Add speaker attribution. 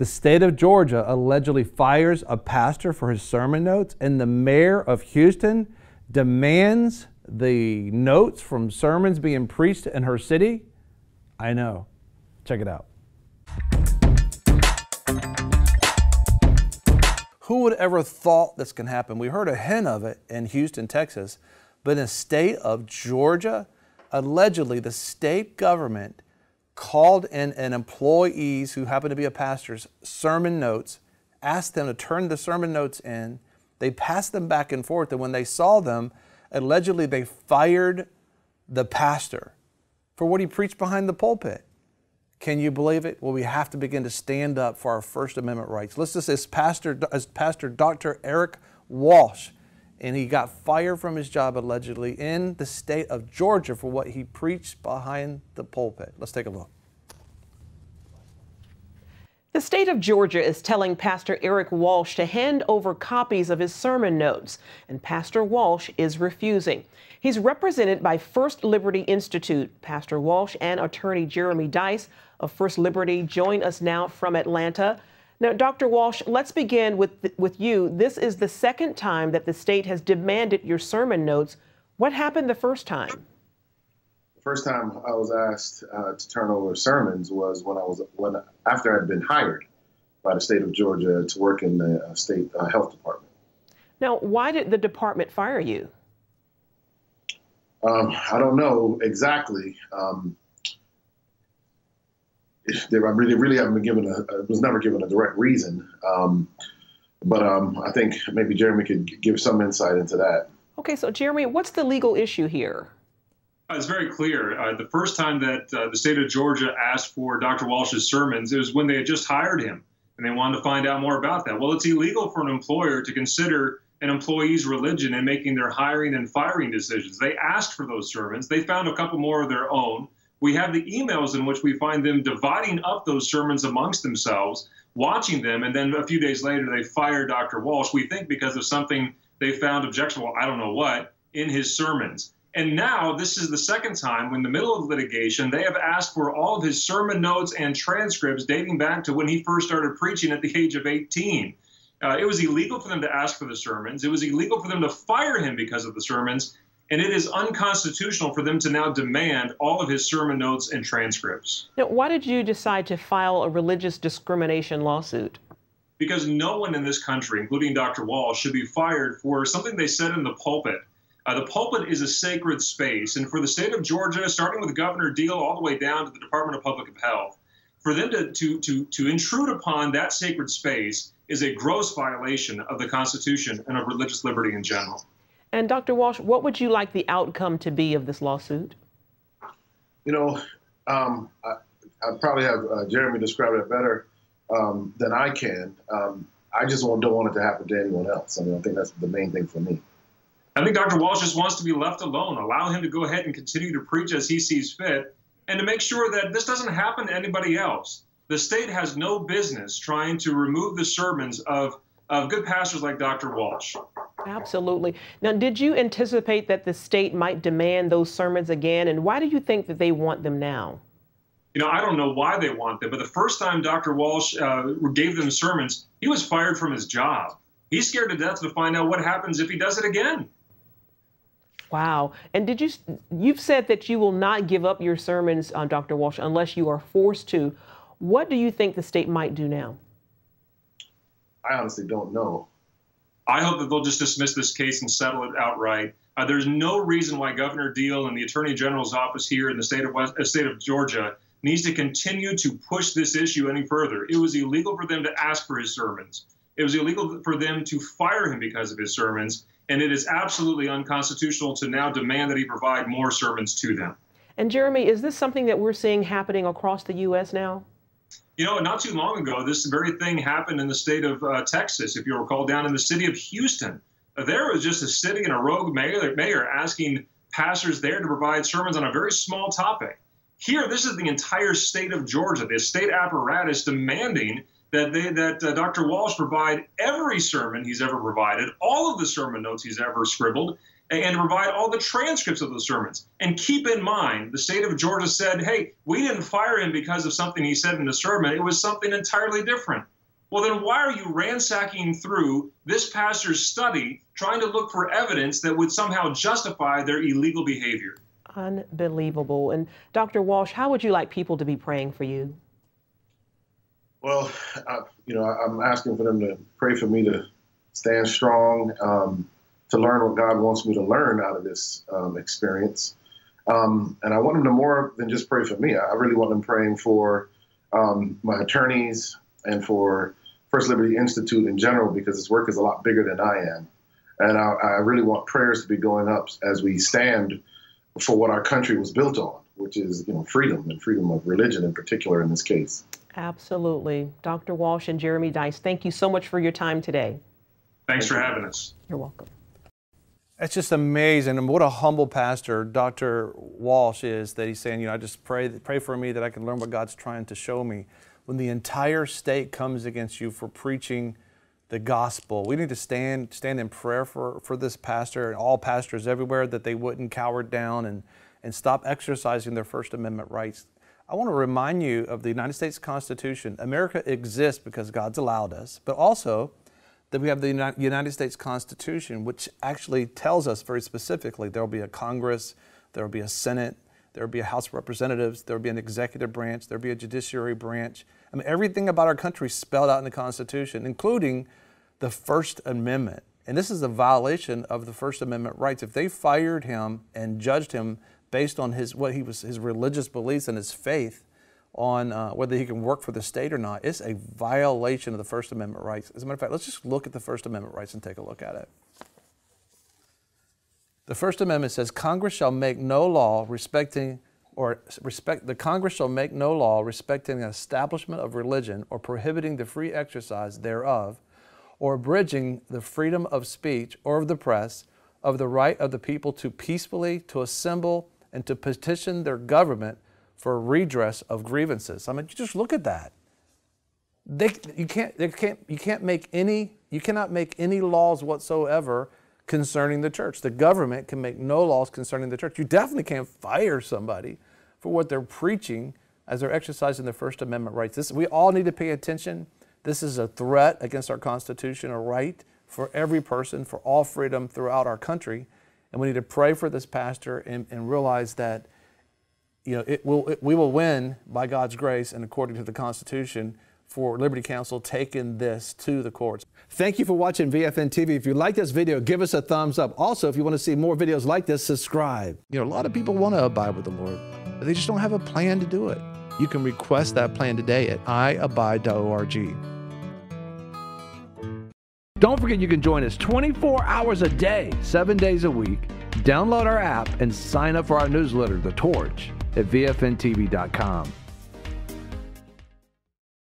Speaker 1: The state of Georgia allegedly fires a pastor for his sermon notes, and the mayor of Houston demands the notes from sermons being preached in her city. I know. Check it out. Who would ever thought this can happen? We heard a hint of it in Houston, Texas, but in the state of Georgia, allegedly the state government called in an employees who happened to be a pastor's sermon notes, asked them to turn the sermon notes in. They passed them back and forth, and when they saw them, allegedly they fired the pastor for what he preached behind the pulpit. Can you believe it? Well, we have to begin to stand up for our First Amendment rights. Listen to this Pastor Dr. Eric Walsh, and he got fired from his job allegedly in the state of Georgia for what he preached behind the pulpit. Let's take a look.
Speaker 2: The state of Georgia is telling Pastor Eric Walsh to hand over copies of his sermon notes, and Pastor Walsh is refusing. He's represented by First Liberty Institute. Pastor Walsh and attorney Jeremy Dice of First Liberty join us now from Atlanta. Now, Dr. Walsh, let's begin with you. This is the second time that the state has demanded your sermon notes. What happened the first time?
Speaker 3: The first time I was asked to turn over sermons was after I'd been hired by the state of Georgia to work in the state health department.
Speaker 2: Now, why did the department fire you?
Speaker 3: I don't know exactly. They really haven't been given was never given a direct reason. But I think maybe Jeremy could give some insight into that.
Speaker 2: Okay, so Jeremy, what's the legal issue here?
Speaker 4: It's very clear. The first time that the state of Georgia asked for Dr. Walsh's sermons, it was when they had just hired him, and they wanted to find out more about that. Well, it's illegal for an employer to consider an employee's religion in making their hiring and firing decisions. They asked for those sermons. They found a couple more of their own. We have the emails in which we find them dividing up those sermons amongst themselves, watching them, and then a few days later they fire Dr. Walsh, we think because of something they found objectionable, I don't know what, in his sermons. And now this is the second time when in the middle of litigation, they have asked for all of his sermon notes and transcripts dating back to when he first started preaching at the age of 18. It was illegal for them to ask for the sermons. It was illegal for them to fire him because of the sermons. And it is unconstitutional for them to now demand all of his sermon notes and transcripts.
Speaker 2: Now, why did you decide to file a religious discrimination lawsuit?
Speaker 4: Because no one in this country, including Dr. Walsh, should be fired for something they said in the pulpit. The pulpit is a sacred space. And for the state of Georgia, starting with Governor Deal all the way down to the Department of Public Health, for them to intrude upon that sacred space is a gross violation of the Constitution and of religious liberty in general.
Speaker 2: And Dr. Walsh, what would you like the outcome to be of this lawsuit?
Speaker 3: You know, I'd probably have Jeremy describe it better than I can. I just don't want it to happen to anyone else. I mean, I think that's the main thing for me.
Speaker 4: I think Dr. Walsh just wants to be left alone, allow him to go ahead and continue to preach as he sees fit, and to make sure that this doesn't happen to anybody else. The state has no business trying to remove the sermons of good pastors like Dr. Walsh.
Speaker 2: Absolutely. Now, did you anticipate that the state might demand those sermons again? And why do you think that they want them now?
Speaker 4: You know, I don't know why they want them, but the first time Dr. Walsh gave them sermons, he was fired from his job. He's scared to death to find out what happens if he does it again.
Speaker 2: Wow. And you've said that you will not give up your sermons, Dr. Walsh, unless you are forced to. What do you think the state might do now?
Speaker 3: I honestly don't know.
Speaker 4: I hope that they'll just dismiss this case and settle it outright. There's no reason why Governor Deal and the Attorney General's office here in the state of Georgia needs to continue to push this issue any further. It was illegal for them to ask for his sermons. It was illegal for them to fire him because of his sermons. And it is absolutely unconstitutional to now demand that he provide more sermons to them.
Speaker 2: And Jeremy, is this something that we're seeing happening across the U.S. now?
Speaker 4: You know, not too long ago, this very thing happened in the state of Texas, if you recall, down in the city of Houston. There was just a city and a rogue mayor asking pastors there to provide sermons on a very small topic. Here, this is the entire state of Georgia, the state apparatus demanding that Dr. Walsh provide every sermon he's ever provided, all of the sermon notes he's ever scribbled, and to provide all the transcripts of the sermons. And keep in mind, the state of Georgia said, hey, we didn't fire him because of something he said in the sermon. It was something entirely different. Well, then why are you ransacking through this pastor's study, trying to look for evidence that would somehow justify their illegal behavior?
Speaker 2: Unbelievable. And Dr. Walsh, how would you like people to be praying for you?
Speaker 3: Well, I'm asking for them to pray for me to stand strong, to learn what God wants me to learn out of this experience. And I want them to more than just pray for me. I really want them praying for my attorneys and for First Liberty Institute in general, because this work is a lot bigger than I am. And I really want prayers to be going up as we stand for what our country was built on, which is freedom, and freedom of religion in particular in this case.
Speaker 2: Absolutely. Dr. Walsh and Jeremy Dys, thank you so much for your time today.
Speaker 4: Thanks for having us.
Speaker 2: You're welcome.
Speaker 1: It's just amazing, and what a humble pastor Dr. Walsh is, that he's saying, I just pray for me that I can learn what God's trying to show me. When the entire state comes against you for preaching the gospel, we need to stand in prayer for this pastor and all pastors everywhere, that they wouldn't cower down and stop exercising their First Amendment rights. I want to remind you of the United States Constitution. America exists because God's allowed us, but also that we have the United States Constitution, which actually tells us very specifically there will be a Congress, there will be a Senate, there will be a House of Representatives, there will be an executive branch, there will be a judiciary branch. I mean, everything about our country is spelled out in the Constitution, including the First Amendment. And this is a violation of the First Amendment rights. If they fired him and judged him based on his religious beliefs and his faith on whether he can work for the state or not, it's a violation of the First Amendment rights. As a matter of fact, let's just look at the First Amendment rights and take a look at it. The First Amendment says, Congress shall make no law respecting an establishment of religion or prohibiting the free exercise thereof, or abridging the freedom of speech or of the press, of the right of the people to peacefully to assemble and to petition their government for redress of grievances. I mean, you just look at that. You cannot make any laws whatsoever concerning the church. The government can make no laws concerning the church. You definitely can't fire somebody for what they're preaching as they're exercising their First Amendment rights. We all need to pay attention. This is a threat against our constitutional right for every person, for all freedom throughout our country. And we need to pray for this pastor and realize that we will win by God's grace and according to the Constitution, for Liberty Counsel taking this to the courts. Thank you for watching VFN TV. If you like this video, give us a thumbs up. Also, if you want to see more videos like this, subscribe. A lot of people want to abide with the Lord, but they just don't have a plan to do it. You can request that plan today at iabide.org. Don't forget you can join us 24 hours a day, 7 days a week. Download our app and sign up for our newsletter, The Torch, at vfntv.com.